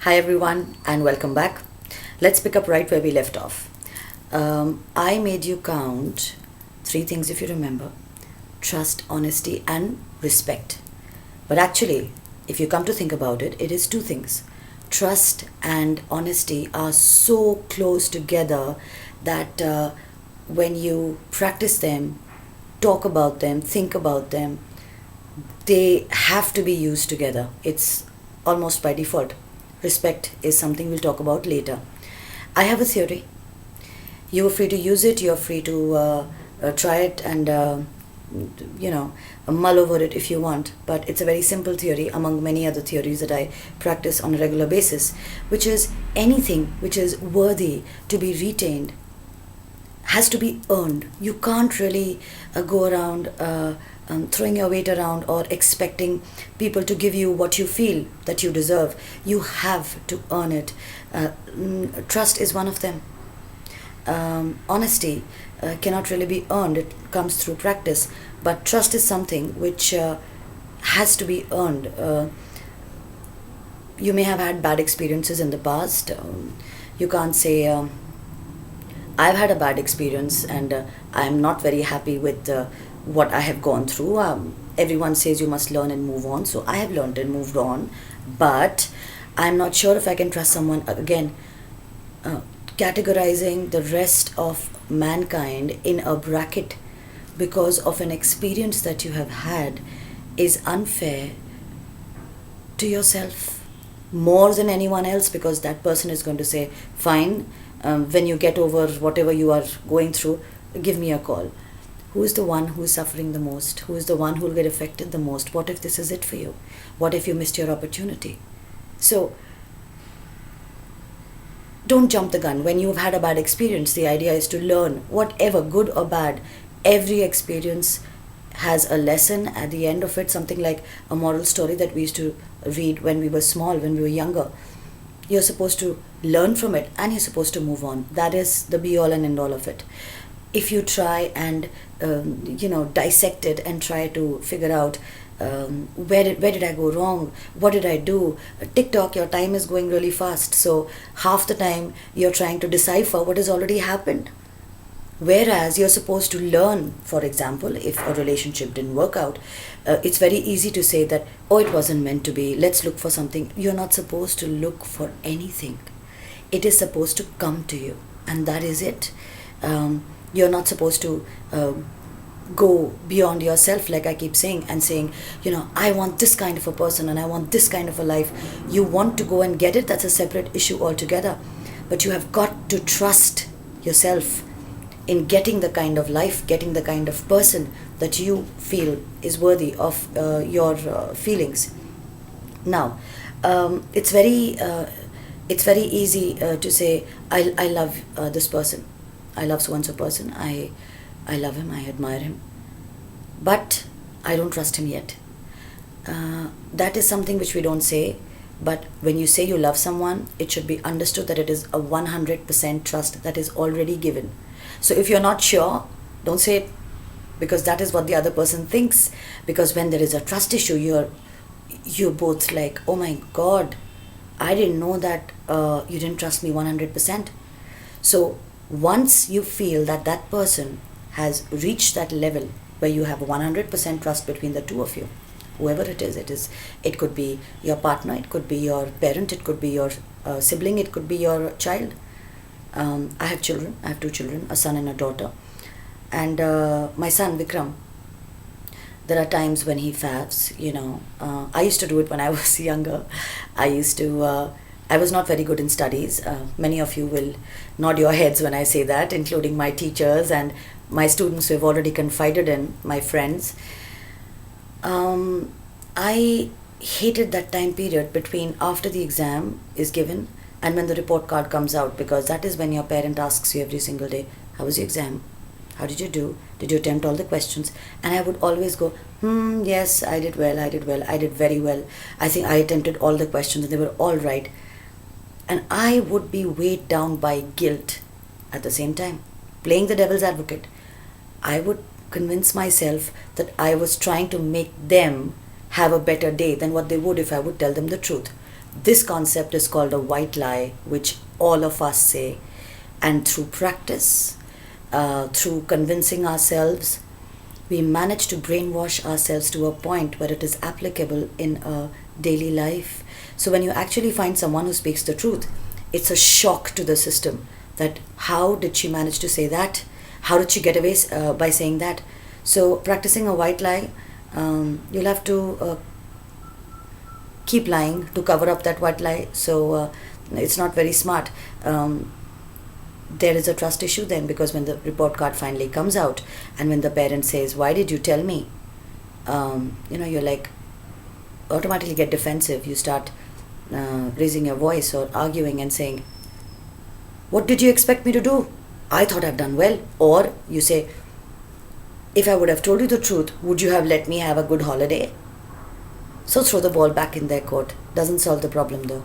Hi everyone and welcome back. Let's pick up right where we left off. I made you count three things if you remember: trust, honesty, and respect. But actually, if you come to think about it, it is two things. Trust and honesty are so close together that when you practice them, talk about them, think about them, they have to be used together. It's almost by default. Respect is something we'll talk about later. I have a theory. You're free to use it, you're free to try it and mull over it if you want. But it's a very simple theory among many other theories that I practice on a regular basis, which is anything which is worthy to be retained has to be earned. You can't really go around throwing your weight around or expecting people to give you what you feel that you deserve. You have to earn it. Trust is one of them. Honesty cannot really be earned, it comes through practice. But trust is something which has to be earned. You may have had bad experiences in the past. You can't say, I've had a bad experience and I'm not very happy with what I have gone through. Everyone says you must learn and move on, so I have learned and moved on, but I'm not sure if I can trust someone again. Categorizing the rest of mankind in a bracket because of an experience that you have had is unfair to yourself more than anyone else, because that person is going to say, fine, when you get over whatever you are going through, give me a call. Who is the one who is suffering the most? Who is the one who will get affected the most? What if this is it for you? What if you missed your opportunity? So don't jump the gun. When you've had a bad experience, the idea is to learn, whatever, good or bad. Every experience has a lesson at the end of it, something like a moral story that we used to read when we were small, when we were younger. You're supposed to learn from it and you're supposed to move on. That is the be all and end all of it. If you try and dissect it and try to figure out where did I go wrong, what did I do? TikTok, your time is going really fast, so half the time you're trying to decipher what has already happened. Whereas you're supposed to learn. For example, if a relationship didn't work out, it's very easy to say that, oh, it wasn't meant to be, let's look for something. You're not supposed to look for anything. It is supposed to come to you, and that is it. You're not supposed to go beyond yourself, like I keep saying, and saying, I want this kind of a person and I want this kind of a life. You want to go and get it, that's a separate issue altogether. But you have got to trust yourself in getting the kind of life, getting the kind of person that you feel is worthy of your feelings. Now, it's very easy to say, I love this person. I love so and so person. I love him, I admire him, but I don't trust him yet. That is something which we don't say, but when you say you love someone, it should be understood that it is a 100% trust that is already given. So if you're not sure, don't say it, because that is what the other person thinks. Because when there is a trust issue, you're both like, oh my God, I didn't know that you didn't trust me 100%. So once you feel that that person has reached that level where you have 100% trust between the two of you, whoever it is, it could be your partner, it could be your parent, it could be your sibling, it could be your child. I have children. I have two children, a son and a daughter. And my son Vikram, there are times when he fads. I used to do it when I was younger. I was not very good in studies. Many of you will nod your heads when I say that, including my teachers and my students who have already confided in, my friends. I hated that time period between after the exam is given and when the report card comes out, because that is when your parent asks you every single day, how was your exam? How did you do? Did you attempt all the questions? And I would always go, yes, I did well, I did very well. I think I attempted all the questions and they were all right. And I would be weighed down by guilt at the same time. Playing the devil's advocate, I would convince myself that I was trying to make them have a better day than what they would if I would tell them the truth. This concept is called a white lie, which all of us say. And through practice, through convincing ourselves, we manage to brainwash ourselves to a point where it is applicable in a daily life. So when you actually find someone who speaks the truth, it's a shock to the system that how did she manage to say that? How did she get away by saying that? So practicing a white lie, you'll have to keep lying to cover up that white lie. So it's not very smart. There is a trust issue then, because when the report card finally comes out and when the parent says, why did you tell me? You're like automatically get defensive. You start raising your voice or arguing and saying, what did you expect me to do? I thought I've done well. Or you say, if I would have told you the truth, would you have let me have a good holiday? So throw the ball back in their court. Doesn't solve the problem though.